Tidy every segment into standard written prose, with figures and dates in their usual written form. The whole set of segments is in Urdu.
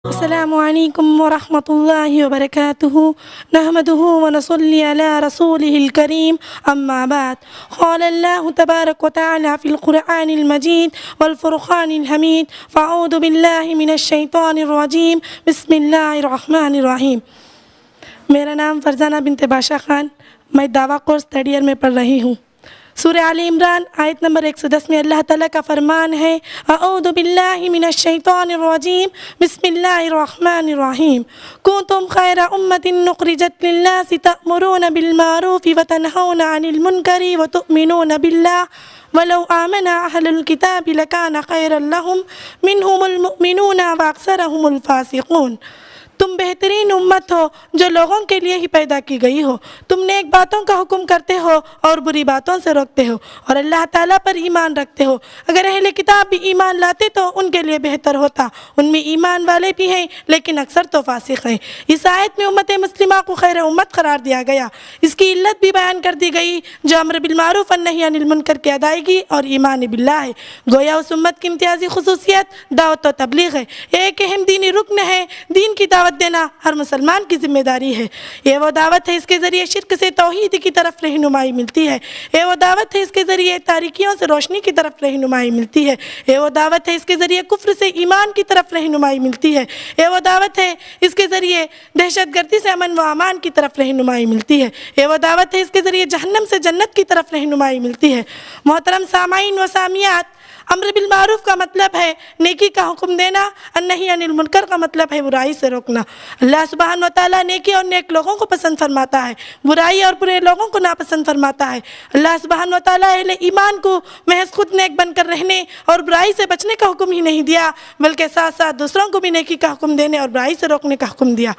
السلام علیکم ورحمۃ اللہ وبرکاتہ نحمده ونصلی علی رسوله الکریم اما بعد قال اللہ تبارک وتعالی فی القرآن المجید والفرقان الحمید فاعوذ باللہ من الشیطان الرجیم بسم اللہ الرحمن الرحیم۔ میرا نام فرزانہ بنت بادشاہ خان، میں دعویٰ کورس 3rd ایئر میں پڑھ رہی ہوں۔ سورہ آل عمران آیت نمبر 110 میں اللہ تعالیٰ کا فرمان ہے اعوذ باللہ من الشیطان الرجیم بسم اللہ الرحمن الرحیم کنتم خیر امۃ اخرجت للناس تأمرون بالمعروف وتنہون عن المنکر وتؤمنون باللہ ولو آمن اہل الکتاب لکان خیرا لہم منہم المؤمنون واکثرہم الفاسقون۔ تم بہترین امت ہو جو لوگوں کے لیے ہی پیدا کی گئی ہو، تم نیک باتوں کا حکم کرتے ہو اور بری باتوں سے روکتے ہو اور اللہ تعالیٰ پر ایمان رکھتے ہو۔ اگر اہل کتاب بھی ایمان لاتے تو ان کے لیے بہتر ہوتا، ان میں ایمان والے بھی ہیں لیکن اکثر تو فاسق ہیں۔ اس آیت میں امت مسلمہ کو خیر امت قرار دیا گیا۔ اس کی علت بھی بیان کر دی گئی جو امر بالمعروف والنہی عن المنکر کی ادائیگی اور ایمان باللہ ہے۔ گویا اس امت کی امتیازی خصوصیت دعوت و تبلیغ ہے۔ یہ ایک اہم دینی رکن ہے۔ دین کی دعوت دینا ہر مسلمان کی ذمہ داری ہے۔ یہ وہ دعوت ہے اس کے ذریعے شرک سے توحید کی طرف رہنمائی ملتی ہے۔ یہ وہ دعوت ہے اس کے ذریعے تاریکیوں سے روشنی کی طرف رہنمائی ملتی ہے۔ یہ وہ دعوت ہے اس کے ذریعے کفر سے ایمان کی طرف رہنمائی ملتی ہے۔ یہ وہ دعوت ہے اس کے ذریعے دہشت گردی سے امن و امان کی طرف رہنمائی ملتی ہے۔ یہ وہ دعوت ہے اس کے ذریعے جہنم سے جنت کی طرف رہنمائی ملتی ہے۔ محترم سامعین و سامعات، امر بالمعروف کا مطلب ہے نیکی کا حکم دینا، النہی عن المنکر کا مطلب ہے برائی سے روکنا۔ اللہ سبحانہ و تعالیٰ نیکی اور نیک لوگوں کو پسند فرماتا ہے، برائی اور برے لوگوں کو ناپسند فرماتا ہے۔ اللہ سبحانہ و تعالیٰ اہل ایمان کو محض خود نیک بن کر رہنے اور برائی سے بچنے کا حکم ہی نہیں دیا بلکہ ساتھ ساتھ دوسروں کو بھی نیکی کا حکم دینے اور برائی سے روکنے کا حکم دیا۔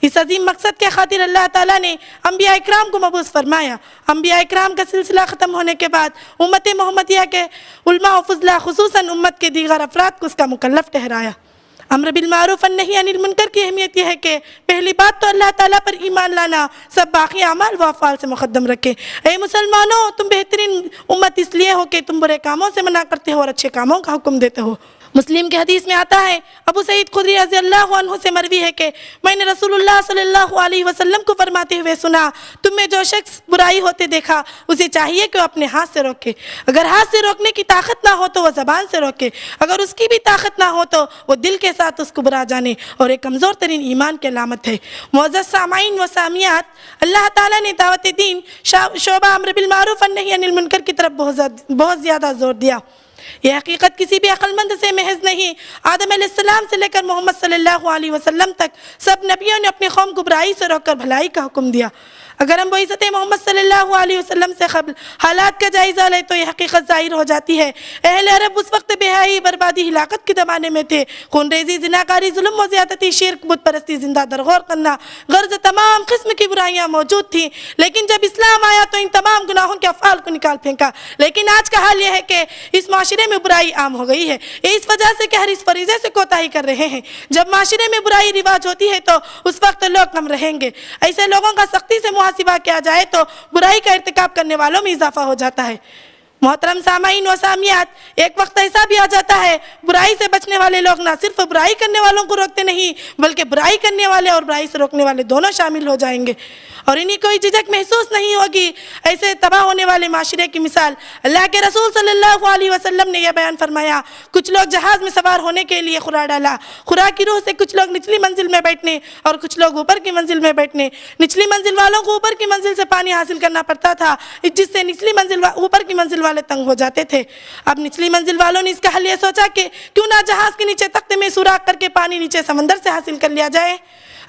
اس عظیم مقصد کے خاطر اللہ تعالیٰ نے انبیاء اکرام کو مبعوث فرمایا۔ انبیاء اکرام کا سلسلہ ختم ہونے کے بعد امت محمدیہ کے علماء و فضلاء خصوصاً امت کے دیگر افراد کو اس کا مکلف ٹھہرایا۔ امر بالمعروف والنہی عن المنکر کی اہمیت یہ ہے کہ پہلی بات تو اللہ تعالیٰ پر ایمان لانا سب باقی اعمال و افعال سے مقدم رکھے۔ اے مسلمانوں، تم بہترین امت اس لیے ہو کہ تم برے کاموں سے منع کرتے ہو اور اچھے کاموں کا حکم دیتے ہو۔ مسلم کے حدیث میں آتا ہے، ابو سعید خدری رضی اللہ عنہ سے مروی ہے کہ میں نے رسول اللہ صلی اللہ علیہ وسلم کو فرماتے ہوئے سنا، تم میں جو شخص برائی ہوتے دیکھا اسے چاہیے کہ وہ اپنے ہاتھ سے روکے، اگر ہاتھ سے روکنے کی طاقت نہ ہو تو وہ زبان سے روکے، اگر اس کی بھی طاقت نہ ہو تو وہ دل کے ساتھ اس کو برا جانے، اور ایک کمزور ترین ایمان کی علامت ہے۔ معزز سامعین و سامعات، اللہ تعالیٰ نے دعوت دین شعبہ امر بالمعروف والنہی عن المنکر کی طرف بہت زیادہ زور دیا۔ یہ حقیقت کسی بھی عقل مند سے محض نہیں، آدم علیہ السلام سے لے کر محمد صلی اللہ علیہ وسلم تک سب نبیوں نے اپنی قوم کو برائی سے روک کر بھلائی کا حکم دیا۔ اگر ہم بعثت محمد صلی اللہ علیہ وسلم سے قبل حالات کا جائزہ لیں تو یہ حقیقت ظاہر ہو جاتی ہے، اہل عرب اس وقت بے حیائی، بربادی، ہلاکت کے زمانے میں تھے۔ خون ریزی، زناکاری، ظلم و زیادتی، شرک، بت پرستی، زندہ درغور کرنا، غرض تمام قسم کی برائیاں موجود تھیں، لیکن جب اسلام آیا تو ان تمام گناہوں کے افعال کو نکال پھینکا۔ لیکن آج کا حال یہ ہے کہ اس معاشرے میں برائی عام ہو گئی ہے، یہ اس وجہ سے کہ ہر اس فریضے سے کوتاہی کر رہے ہیں۔ جب معاشرے میں برائی رواج ہوتی ہے تو اس وقت لوگ کم رہیں گے، ایسے لوگوں کا سختی سے محاسبہ کیا جائے تو برائی کا ارتکاب کرنے والوں میں اضافہ ہو جاتا ہے۔ محترم سامعین و سامعات، ایک وقت ایسا بھی آ جاتا ہے برائی سے بچنے والے لوگ نہ صرف برائی کرنے والوں کو روکتے نہیں بلکہ برائی کرنے والے اور برائی سے روکنے والے دونوں شامل ہو جائیں گے، اور انہیں کوئی جھجک محسوس نہیں ہوگی۔ ایسے تباہ ہونے والے معاشرے کی مثال اللہ کے رسول صلی اللہ علیہ وسلم نے یہ بیان فرمایا، کچھ لوگ جہاز میں سوار ہونے کے لیے خورا ڈالا، خورا کی روح سے کچھ لوگ نچلی منزل میں بیٹھنے اور کچھ لوگ اوپر کی منزل میں بیٹھنے، نچلی منزل والوں کو اوپر کی منزل سے پانی حاصل کرنا پڑتا تھا جس سے اوپر کی منزل والے تنگ ہو جاتے تھے۔ اب نچلی منزل والوں نے اس کا حل یہ سوچا کہ کیوں نہ جہاز کے نیچے تختے میں سوراخ کر کے پانی نیچے سمندر سے حاصل کر لیا جائے۔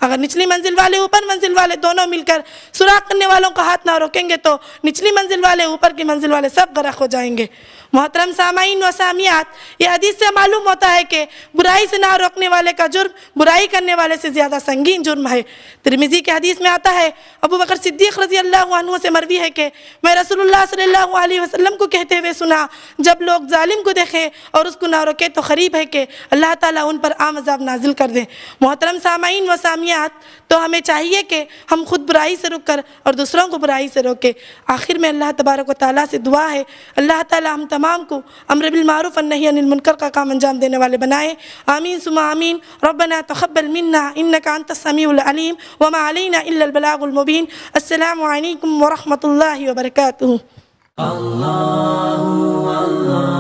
اگر نچلی منزل والے اوپر منزل والے دونوں مل کر سوراخ کرنے والوں کا ہاتھ نہ روکیں گے تو نچلی منزل والے اوپر کی منزل والے سب غرق ہو جائیں گے۔ محترم سامعین و سامعات، یہ حدیث سے معلوم ہوتا ہے کہ برائی سے نہ روکنے والے کا جرم برائی کرنے والے سے زیادہ سنگین جرم ہے۔ ترمذی کے حدیث میں آتا ہے، ابو بکر صدیق رضی اللہ عنہ سے مروی ہے کہ میں رسول اللہ صلی اللہ علیہ وسلم کو کہتے ہوئے سنا، جب لوگ ظالم کو دیکھیں اور اس کو نہ روکے تو قریب ہے کہ اللہ تعالیٰ ان پر عام عذاب نازل کر دے۔ محترم سامعین و سامعات، تو ہمیں چاہیے کہ ہم خود برائی سے رک کر اور دوسروں کو برائی سے روکیں۔ آخر میں اللہ تبارک و تعالیٰ سے دعا ہے، اللہ تعالیٰ ہم تمام کو امر بالمعروف والنہی عن المنکر کا کام انجام دینے والے بنائے، آمین ثم آمین۔ ربنا تقبل منا انک انت السمیع العلیم وما علینا الا البلاغ المبین۔ السلام علیکم ورحمۃ اللہ وبرکاتہ۔ اللہ اللہ